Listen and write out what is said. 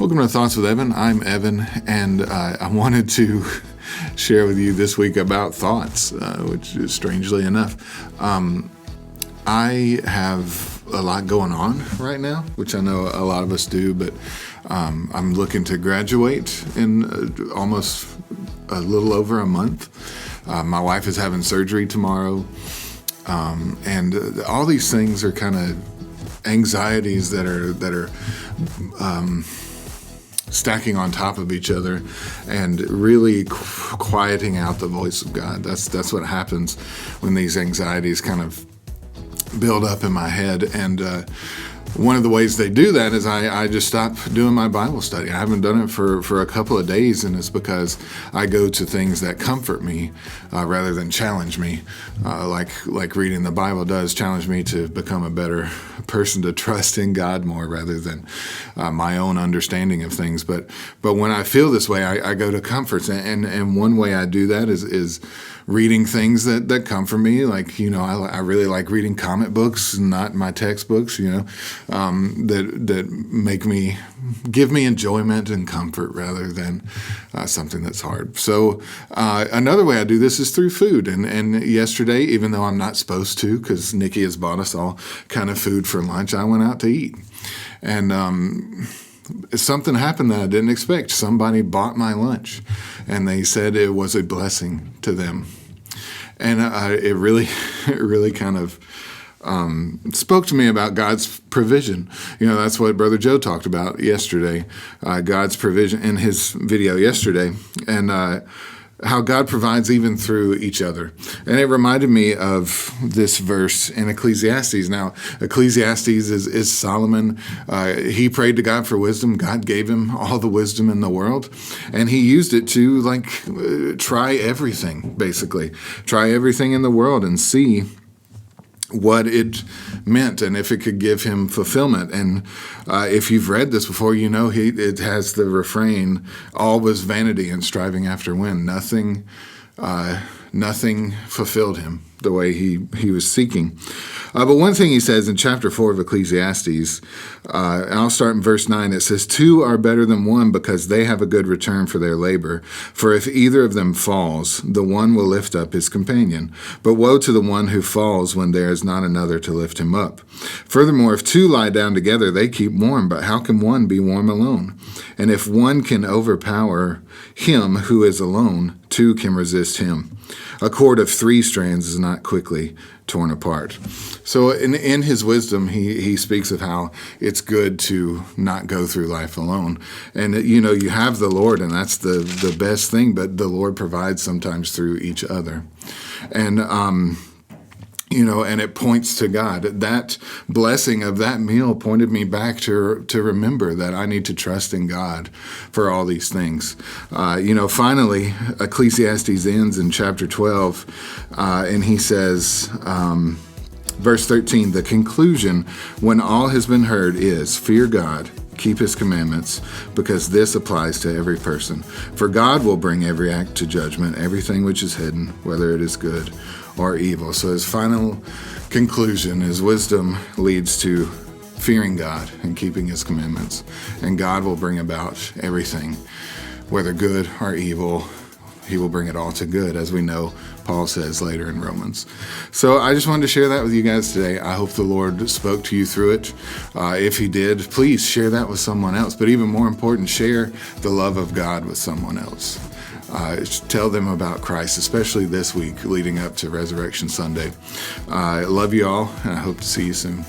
Welcome to Thoughts with Evan. I'm Evan, and I wanted to share with you this week about thoughts, which is strangely enough. I have a lot going on right now, which I know a lot of us do, but I'm looking to graduate in almost a little over a month. My wife is having surgery tomorrow, and all these things are kind of anxieties that are stacking on top of each other and really quieting out the voice of God. That's what happens when these anxieties kind of build up in my head. And one of the ways they do that is I just stop doing my Bible study. I haven't done it for a couple of days, and it's because I go to things that comfort me rather than challenge me, like reading the Bible does challenge me to become a better person, to trust in God more rather than my own understanding of things. But when I feel this way, I go to comforts, and one way I do that is reading things that comfort me. Like, I really like reading comic books, not my textbooks, that give me enjoyment and comfort rather than something that's hard. So another way I do this is through food. And yesterday, even though I'm not supposed to, because Nikki has bought us all kind of food for lunch, I went out to eat. And something happened that I didn't expect. Somebody bought my lunch, and they said it was a blessing to them. And it really kind of spoke to me about God's provision. That's what Brother Joe talked about yesterday, God's provision in his video yesterday, and how God provides even through each other. And it reminded me of this verse in Ecclesiastes. Now, Ecclesiastes is Solomon. He prayed to God for wisdom. God gave him all the wisdom in the world. And he used it to try everything, basically. Try everything in the world and see what it meant and if it could give him fulfillment. And if you've read this before, it has the refrain, all was vanity and striving after wind. Nothing fulfilled him the way he was seeking. But one thing he says in chapter 4 of Ecclesiastes, and I'll start in verse 9, it says, 2 are better than one because they have a good return for their labor. For if either of them falls, the one will lift up his companion. But woe to the one who falls when there is not another to lift him up. Furthermore, if 2 lie down together, they keep warm. But how can one be warm alone? And if one can overpower him who is alone, 2 can resist him. A cord of 3 strands is not quickly torn apart. So in his wisdom, he speaks of how it's good to not go through life alone. And, you have the Lord, and that's the best thing, but the Lord provides sometimes through each other. And, and it points to God. That blessing of that meal pointed me back to remember that I need to trust in God for all these things. Finally, Ecclesiastes ends in chapter 12, and he says, verse 13, the conclusion, when all has been heard, is fear God, keep his commandments, because this applies to every person. For God will bring every act to judgment, everything which is hidden, whether it is good or evil. So his final conclusion, his wisdom leads to fearing God and keeping his commandments. And God will bring about everything, whether good or evil. He will bring it all to good, as we know Paul says later in Romans. So I just wanted to share that with you guys today. I hope the Lord spoke to you through it. If he did, please share that with someone else. But even more important, share the love of God with someone else. Tell them about Christ, especially this week leading up to Resurrection Sunday. I love you all, and I hope to see you soon.